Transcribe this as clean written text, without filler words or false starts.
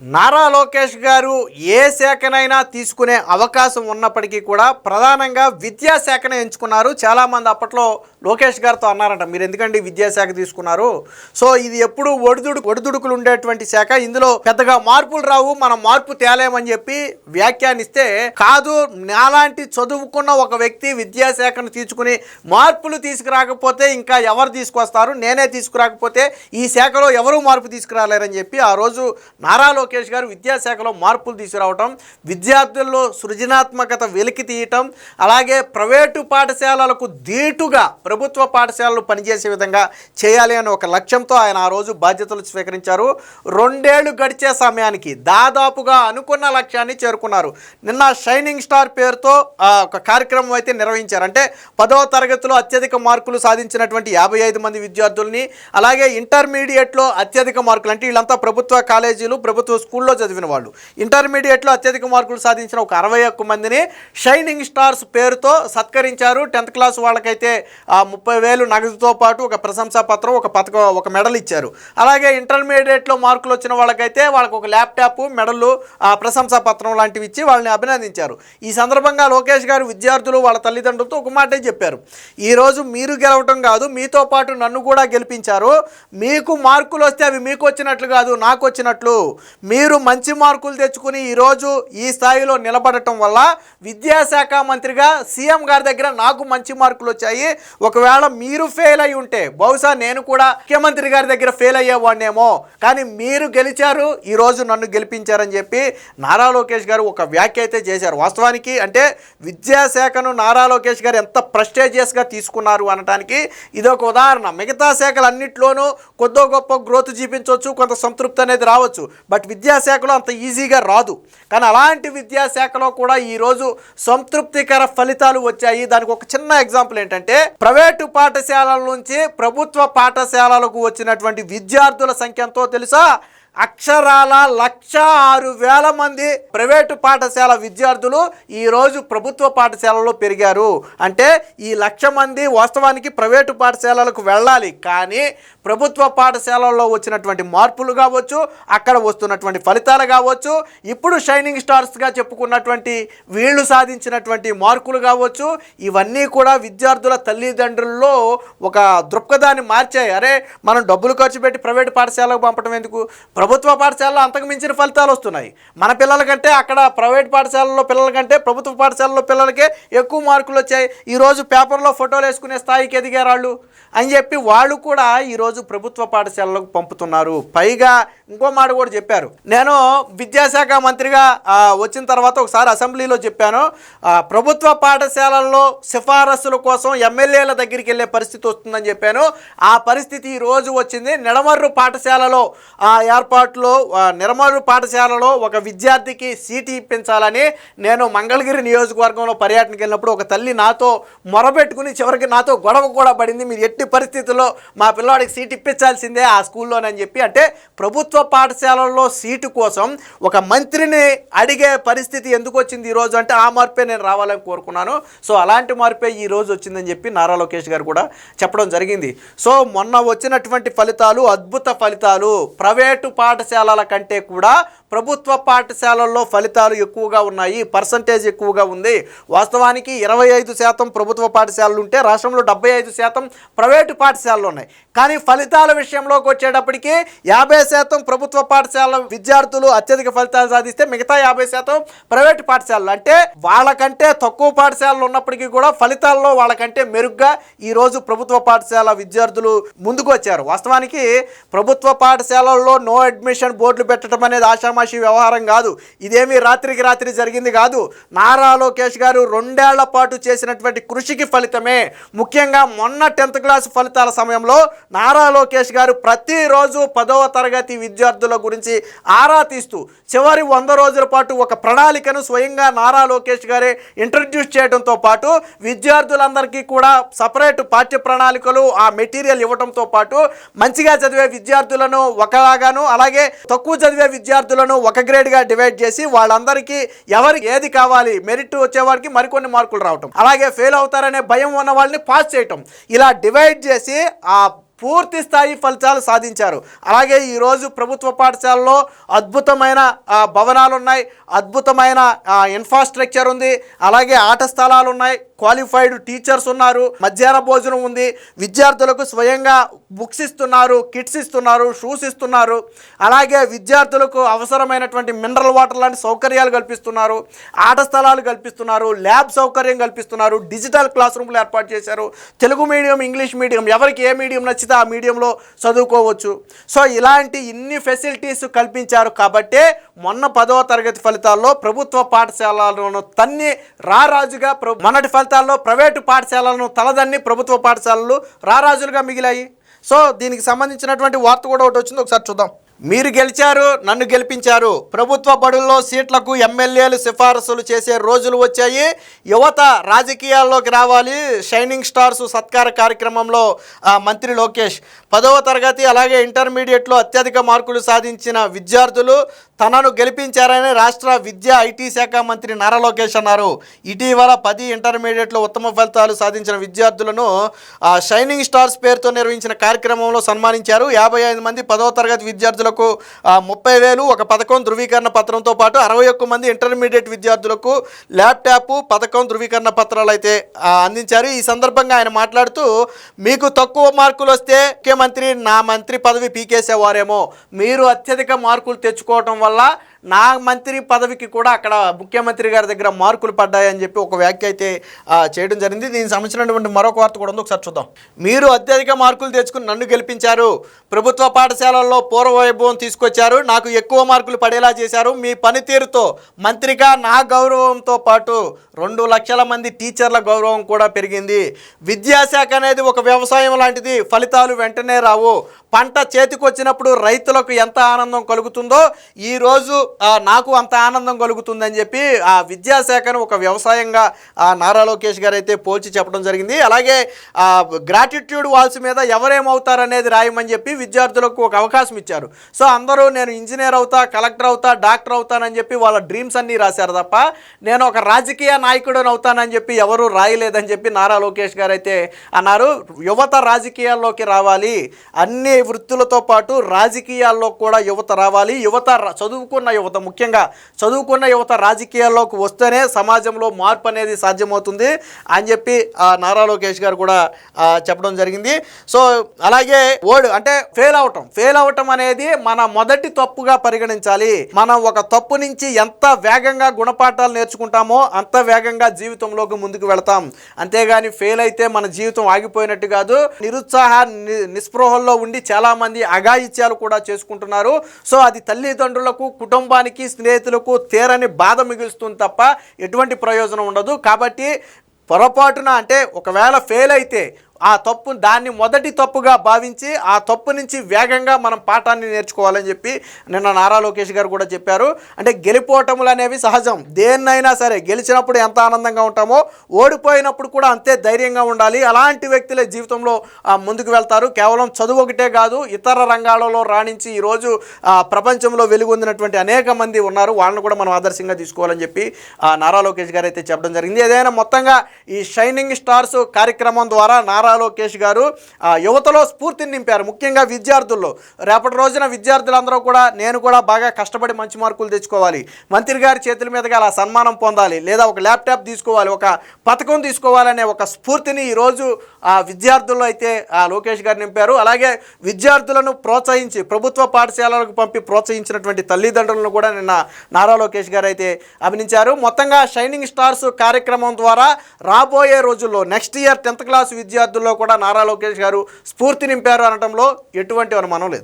నారా లోకేష్ గారు ఏ శాఖనైనా తీసుకునే అవకాశం ఉన్నప్పటికీ కూడా ప్రధానంగా విద్యాశాఖనే ఎంచుకున్నారు. చాలామంది అప్పట్లో లోకేష్ గారితో అన్నారంట, మీరు ఎందుకండి విద్యాశాఖ తీసుకున్నారు, సో ఇది ఎప్పుడు ఒడిదుడుకులు ఉండేటువంటి శాఖ, ఇందులో పెద్దగా మార్పులు రావు, మనం మార్పు తేలేమని చెప్పి వ్యాఖ్యానిస్తే, కాదు నాలాంటి చదువుకున్న ఒక వ్యక్తి విద్యాశాఖను తీసుకుని మార్పులు తీసుకురాకపోతే ఇంకా ఎవరు తీసుకొస్తారు, నేనే తీసుకురాకపోతే ఈ శాఖలో ఎవరు మార్పు తీసుకురాలేరని చెప్పి ఆ రోజు నారా లోకేష్ గారు విద్యాశాఖలో మార్పులు తీసుకురావటం, విద్యార్థుల్లో సృజనాత్మకత వెలికి తీయటం, అలాగే ప్రైవేటు పాఠశాలలకు ధీటుగా ప్రభుత్వ పాఠశాలలు పనిచేసే విధంగా చేయాలి అనే ఒక లక్ష్యంతో ఆయన ఆ రోజు బాధ్యతలు స్వీకరించారు. 2 ఏళ్లు గడిచే సమయానికి దాదాపుగా అనుకున్న లక్ష్యాన్ని చేరుకున్నారు. నిన్న షైనింగ్ స్టార్ పేరుతో ఒక కార్యక్రమం అయితే నిర్వహించారు. అంటే 10వ తరగతిలో అత్యధిక మార్కులు సాధించినటువంటి 55 మంది విద్యార్థుల్ని, అలాగే ఇంటర్మీడియట్లో అత్యధిక మార్కులు, అంటే వీళ్ళంతా ప్రభుత్వ కాలేజీలు ప్రభుత్వ స్కూల్లో చదివిన వాళ్ళు, ఇంటర్మీడియట్లో అత్యధిక మార్కులు సాధించిన ఒక 61 మందిని షైనింగ్ స్టార్స్ పేరుతో సత్కరించారు. 10th క్లాస్ వాళ్ళకైతే 30,000 నగదుతో పాటు ఒక ప్రశంసా పత్రం, ఒక మెడల్ ఇచ్చారు. అలాగే ఇంటర్మీడియట్లో మార్కులు వచ్చిన వాళ్ళకైతే వాళ్ళకు ఒక ల్యాప్టాప్, మెడలు, ప్రశంసా పత్రం లాంటివి ఇచ్చి వాళ్ళని అభినందించారు. ఈ సందర్భంగా లోకేష్ గారు విద్యార్థులు వాళ్ళ తల్లిదండ్రులతో ఒక మాటే చెప్పారు, ఈరోజు మీరు గెలవటం కాదు, మీతో పాటు నన్ను కూడా గెలిపించారు, మీకు మార్కులు వస్తే అవి మీకు వచ్చినట్లు కాదు, నాకు వచ్చినట్లు, మీరు మంచి మార్కులు తెచ్చుకుని ఈరోజు ఈ స్థాయిలో నిలబడటం వల్ల విద్యాశాఖ మంత్రిగా సీఎం గారి దగ్గర నాకు మంచి మార్కులు వచ్చాయి, ఒకవేళ మీరు ఫెయిల్ అయి ఉంటే బహుశా నేను కూడా ముఖ్యమంత్రి గారి దగ్గర ఫెయిల్ అయ్యేవాడినేమో, కానీ మీరు గెలిచారు, ఈరోజు నన్ను గెలిపించారని చెప్పి నారా లోకేష్ గారు ఒక వ్యాఖ్య అయితే చేశారు. వాస్తవానికి అంటే విద్యాశాఖను నారా లోకేష్ గారు ఎంత ప్రెస్టేజియస్గా తీసుకున్నారు అనడానికి ఇదొక ఉదాహరణ. మిగతా శాఖలన్నింటిలోనూ కొద్దో గొప్ప గ్రోత్ చూపించవచ్చు, కొంత సంతృప్తి అనేది రావచ్చు, బట్ విద్యాశాఖలో అంత ఈజీగా రాదు. కానీ అలాంటి విద్యాశాఖలో కూడా ఈరోజు సంతృప్తికర ఫలితాలు వచ్చాయి. దానికి ఒక చిన్న ఎగ్జాంపుల్ ఏంటంటే, ప్రైవేటు పాఠశాలల నుంచి ప్రభుత్వ పాఠశాలలకు వచ్చినటువంటి విద్యార్థుల సంఖ్య ఎంతో తెలుసా? అక్షరాల 106,000 మంది ప్రైవేటు పాఠశాల విద్యార్థులు ఈరోజు ప్రభుత్వ పాఠశాలలో పెరిగారు. అంటే ఈ 1,00,000 మంది వాస్తవానికి ప్రైవేటు పాఠశాలలకు వెళ్ళాలి, కానీ ప్రభుత్వ పాఠశాలల్లో వచ్చినటువంటి మార్పులు కావచ్చు, అక్కడ వస్తున్నటువంటి ఫలితాలు కావచ్చు, ఇప్పుడు షైనింగ్ స్టార్స్గా చెప్పుకున్నటువంటి వీళ్ళు సాధించినటువంటి మార్కులు కావచ్చు, ఇవన్నీ కూడా విద్యార్థుల తల్లిదండ్రుల్లో ఒక దృక్పథాన్ని మార్చాయి. అరే, మనం డబ్బులు ఖర్చు పెట్టి ప్రైవేటు పాఠశాలకు పంపడం ఎందుకు, ప్రభుత్వ పాఠశాలలో అంతకు మించిన ఫలితాలు వస్తున్నాయి, మన పిల్లల కంటే అక్కడ ప్రైవేట్ పాఠశాలలో పిల్లల కంటే ప్రభుత్వ పాఠశాలలో పిల్లలకే ఎక్కువ మార్కులు వచ్చాయి, ఈరోజు పేపర్లో ఫోటోలు వేసుకునే స్థాయికి ఎదిగారు వాళ్ళు అని చెప్పి వాళ్ళు కూడా ఈరోజు ప్రభుత్వ పాఠశాలలకు పంపుతున్నారు. పైగా ఇంకో మాట కూడా చెప్పారు, నేను విద్యాశాఖ మంత్రిగా వచ్చిన తర్వాత ఒకసారి అసెంబ్లీలో చెప్పాను, ప్రభుత్వ పాఠశాలల్లో సిఫారసుల కోసం ఎమ్మెల్యేల దగ్గరికి వెళ్ళే పరిస్థితి వస్తుందని చెప్పాను. ఆ పరిస్థితి ఈరోజు వచ్చింది. నిడమర్రు పాఠశాలలో నిడమర్రు పాఠశాలలో ఒక విద్యార్థికి సీటు ఇప్పించాలని నేను మంగళగిరి నియోజకవర్గంలో పర్యటనకి వెళ్ళినప్పుడు ఒక తల్లి నాతో మొరబెట్టుకుని చివరికి నాతో గొడవ కూడా పడింది, మీరు ఎట్టి పరిస్థితుల్లో మా పిల్లవాడికి సీటు ఇప్పించాల్సిందే ఆ స్కూల్లోనని చెప్పి. అంటే ప్రభుత్వ పాఠశాలల్లో సీటు కోసం ఒక మంత్రిని అడిగే పరిస్థితి ఎందుకు వచ్చింది ఈరోజు అంటే, ఆ మార్పే నేను రావాలని కోరుకున్నాను. సో అలాంటి మార్పే ఈరోజు వచ్చిందని చెప్పి నారా లోకేష్ గారు కూడా చెప్పడం జరిగింది. సో మొన్న వచ్చినటువంటి ఫలితాలు అద్భుత ఫలితాలు. ప్రైవేటు పాఠశాలల కంటే కూడా ప్రభుత్వ పాఠశాలల్లో ఫలితాలు ఎక్కువగా ఉన్నాయి, పర్సంటేజ్ ఎక్కువగా ఉంది. వాస్తవానికి 25% ప్రభుత్వ పాఠశాలలు ఉంటే రాష్ట్రంలో 75% ప్రైవేటు పాఠశాలలు ఉన్నాయి. కానీ ఫలితాల విషయంలోకి వచ్చేటప్పటికి 50% ప్రభుత్వ పాఠశాల విద్యార్థులు అత్యధిక ఫలితాలు సాధిస్తే మిగతా 50% ప్రైవేటు పాఠశాలలు. అంటే వాళ్ళకంటే తక్కువ పాఠశాలలు ఉన్నప్పటికీ కూడా ఫలితాల్లో వాళ్ళకంటే మెరుగ్గా ఈరోజు ప్రభుత్వ పాఠశాల విద్యార్థులు ముందుకు వచ్చారు. వాస్తవానికి ప్రభుత్వ పాఠశాలల్లో నో అడ్మిషన్ బోర్డులు పెట్టడం అనేది ఆషామాషి వ్యవహారం కాదు, ఇదేమీ రాత్రికి రాత్రి జరిగింది కాదు. నారా లోకేష్ గారు 2 ఏళ్ల పాటు చేసినటువంటి కృషికి ఫలితమే. ముఖ్యంగా మొన్న 10th క్లాస్ ఫలితాల సమయంలో నారా లోకేష్ గారు ప్రతిరోజు 10వ తరగతి విద్యార్థుల గురించి ఆరా తీస్తూ చివరి 100 రోజుల పాటు ఒక ప్రణాళికను స్వయంగా నారా లోకేష్ గారే ఇంట్రడ్యూస్ చేయడంతో పాటు విద్యార్థులందరికీ కూడా సపరేట్ పాఠ్య ప్రణాళికలు, ఆ మెటీరియల్ ఇవ్వడంతో పాటు మంచిగా చదివే విద్యార్థులను ఒకలాగాను, అలాగే తక్కువ చదివే విద్యార్థులను ఒక గ్రేడ్గా డివైడ్ చేసి వాళ్ళందరికీ ఎవరికి ఏది కావాలి, మెరిట్ వచ్చేవాడికి మరికొన్ని మార్కులు రావటం, అలాగే ఫెయిల్ అవుతారనే భయం ఉన్న వాళ్ళని పాస్ చేయటం, ఇలా డివైడ్ చేసి ఆ పూర్తి స్థాయి ఫలితాలు సాధించారు. అలాగే ఈరోజు ప్రభుత్వ పాఠశాలలో అద్భుతమైన భవనాలు ఉన్నాయి, అద్భుతమైన ఇన్ఫ్రాస్ట్రక్చర్ ఉంది, అలాగే ఆట స్థలాలు ఉన్నాయి, క్వాలిఫైడ్ టీచర్స్ ఉన్నారు, మధ్యాహ్న భోజనం ఉంది, విద్యార్థులకు స్వయంగా బుక్స్ ఇస్తున్నారు, కిట్స్ ఇస్తున్నారు, షూస్ ఇస్తున్నారు, అలాగే విద్యార్థులకు అవసరమైనటువంటి మినరల్ వాటర్ లాంటి సౌకర్యాలు కల్పిస్తున్నారు, ఆట స్థలాలు కల్పిస్తున్నారు, ల్యాబ్ సౌకర్యం కల్పిస్తున్నారు, డిజిటల్ క్లాస్ రూమ్లు ఏర్పాటు చేశారు, తెలుగు మీడియం, ఇంగ్లీష్ మీడియం, ఎవరికి ఏ మీడియం నచ్చితే ఆ మీడియంలో చదువుకోవచ్చు. సో ఇలాంటి ఇన్ని ఫెసిలిటీస్ కల్పించారు కాబట్టే మొన్న 10వ తరగతి ఫలితాల్లో ప్రభుత్వ పాఠశాలలను తన్ని రారాజుగా, మొన్నటి ఫలితాల్లో ప్రైవేటు పాఠశాలలను తలదన్ని ప్రభుత్వ పాఠశాలలు రారాజులుగా మిగిలాయి. సో దీనికి సంబంధించినటువంటి వార్త కూడా ఒకటి వచ్చింది, ఒకసారి చూద్దాం. మీరు గెలిచారు, నన్ను గెలిపించారు, ప్రభుత్వ బడుల్లో సీట్లకు ఎమ్మెల్యేలు సిఫారసులు చేసే రోజులు వచ్చాయి, యువత రాజకీయాల్లోకి రావాలి, షైనింగ్ స్టార్స్ సత్కార కార్యక్రమంలో మంత్రి లోకేష్. 10వ తరగతి అలాగే ఇంటర్మీడియట్లో అత్యధిక మార్కులు సాధించిన విద్యార్థులు తనను గెలిపించారని రాష్ట్ర విద్యా ఐటీ శాఖ మంత్రి నారా లోకేష్ అన్నారు. ఇటీవల 10 ఇంటర్మీడియట్లో ఉత్తమ ఫలితాలు సాధించిన విద్యార్థులను షైనింగ్ స్టార్స్ పేరుతో నిర్వహించిన కార్యక్రమంలో సన్మానించారు. 55 మంది 10వ తరగతి విద్యార్థులకు 30,000 ఒక పథకం ధృవీకరణ పత్రంతో పాటు 61 మంది ఇంటర్మీడియట్ విద్యార్థులకు ల్యాప్టాప్, పథకం ధృవీకరణ పత్రాలు అయితే అందించారు. ఈ సందర్భంగా ఆయన మాట్లాడుతూ, మీకు తక్కువ మార్కులు వస్తే ముఖ్యమంత్రి నా మంత్రి పదవి పీకేసేవారేమో, మీరు అత్యధిక మార్కులు తెచ్చుకోవటం వల్ల నా మంత్రి పదవికి కూడా అక్కడ ముఖ్యమంత్రి గారి దగ్గర మార్కులు పడ్డాయని చెప్పి ఒక వ్యాఖ్య అయితే చేయడం జరిగింది. దీనికి సంబంధించినటువంటి మరొక వార్త కూడా ఉంది, ఒకసారి చూద్దాం. మీరు అత్యధిక మార్కులు తెచ్చుకుని నన్ను గెలిపించారు, ప్రభుత్వ పాఠశాలల్లో పూర్వ వైభవం తీసుకొచ్చారు, నాకు ఎక్కువ మార్కులు పడేలా చేశారు, మీ పనితీరుతో మంత్రిగా నా గౌరవంతో పాటు 2 లక్షల మంది టీచర్ల గౌరవం కూడా పెరిగింది. విద్యాశాఖ అనేది ఒక వ్యవసాయం లాంటిది, ఫలితాలు వెంటనే రావు, పంట చేతికొచ్చినప్పుడు రైతులకు ఎంత ఆనందం కలుగుతుందో ఈరోజు నాకు అంత ఆనందం కలుగుతుందని చెప్పి ఆ విద్యాశాఖను ఒక వ్యవసాయంగా నారా లోకేష్ గారు అయితే పోల్చి చెప్పడం జరిగింది. అలాగే గ్రాటిట్యూడ్ వాల్స్ మీద ఎవరేమవుతారనేది రాయమని చెప్పి విద్యార్థులకు ఒక అవకాశం ఇచ్చారు. సో అందరూ నేను ఇంజనీర్ అవుతా, కలెక్టర్ అవుతా, డాక్టర్ అవుతానని చెప్పి వాళ్ళ డ్రీమ్స్ అన్నీ రాశారు తప్ప నేను ఒక రాజకీయ నాయకుడిని అవుతానని చెప్పి ఎవరూ రాయలేదని చెప్పి నారా లోకేష్ గారు అయితే అన్నారు. యువత రాజకీయాల్లోకి రావాలి, అన్ని వృత్తులతో పాటు రాజకీయాల్లో కూడా యువత రావాలి, యువత చదువుకున్న యువత, ముఖ్యంగా చదువుకున్న యువత రాజకీయాల్లోకి వస్తేనే సమాజంలో మార్పు అనేది సాధ్యమవుతుంది అని చెప్పి నారా లోకేష్ గారు కూడా చెప్పడం జరిగింది. సో అలాగే ఫెయిల్ అవటం అనేది మన మొదటి తప్పుగా పరిగణించాలి. మనం ఒక తప్పు నుంచి ఎంత వేగంగా గుణపాఠాలు నేర్చుకుంటామో అంత వేగంగా జీవితంలోకి ముందుకు వెళతాం. అంతేగాని ఫెయిల్ అయితే మన జీవితం ఆగిపోయినట్టు కాదు. నిస్పృహల్లో ఉండి చాలామంది అఘాయిత్యాలు కూడా చేసుకుంటున్నారు. సో అది తల్లిదండ్రులకు, కుటుంబానికి, స్నేహితులకు తీరని బాధ మిగులుస్తుంది తప్ప ఎటువంటి ప్రయోజనం ఉండదు. కాబట్టి పొరపాటున అంటే ఒకవేళ ఫెయిల్ అయితే ఆ తప్పు దాన్ని మొదటి తప్పుగా భావించి ఆ తప్పు నుంచి వేగంగా మనం పాఠాన్ని నేర్చుకోవాలని చెప్పి నిన్న నారా లోకేష్ గారు కూడా చెప్పారు. అంటే గెలిపోవటములు అనేవి సహజం, దేన్నైనా సరే గెలిచినప్పుడు ఎంత ఆనందంగా ఉంటామో ఓడిపోయినప్పుడు కూడా అంతే ధైర్యంగా ఉండాలి. అలాంటి వ్యక్తులే జీవితంలో ముందుకు వెళ్తారు. కేవలం చదువు ఒకటే కాదు, ఇతర రంగాలలో రాణించి ఈరోజు ప్రపంచంలో వెలుగొందినటువంటి అనేక మంది ఉన్నారు. వాళ్ళని కూడా మనం ఆదర్శంగా తీసుకోవాలని చెప్పి నారా లోకేష్ గారు అయితే చెప్పడం జరిగింది. ఏదైనా మొత్తంగా ఈ షైనింగ్ స్టార్స్ కార్యక్రమం ద్వారా నారా లోకేష్ గారు యువతలో స్ఫూర్తిని నింపారు. ముఖ్యంగా విద్యార్థుల్లో రేపటి రోజున విద్యార్థులందరూ కూడా నేను కూడా బాగా కష్టపడి మంచి మార్కులు తెచ్చుకోవాలి, మంత్రి గారి చేతుల మీదుగా అలా సన్మానం పొందాలి, లేదా ఒక ల్యాప్టాప్ తీసుకోవాలి, ఒక పథకం తీసుకోవాలనే ఒక స్ఫూర్తిని ఈరోజు విద్యార్థుల్లో అయితే లోకేష్ గారు నింపారు. అలాగే విద్యార్థులను ప్రోత్సహించి ప్రభుత్వ పాఠశాలలకు పంపి ప్రోత్సహించినటువంటి తల్లిదండ్రులను కూడా నిన్న నారా లోకేష్ గారు అయితే అభినందించారు. మొత్తంగా షైనింగ్ స్టార్స్ కార్యక్రమం ద్వారా రాబోయే రోజుల్లో నెక్స్ట్ ఇయర్ 10th క్లాస్ విద్యార్థుల్లో కూడా నారా లోకేష్ గారు స్ఫూర్తి నింపారు అనడంలో ఎటువంటి అనుమానం లేదు.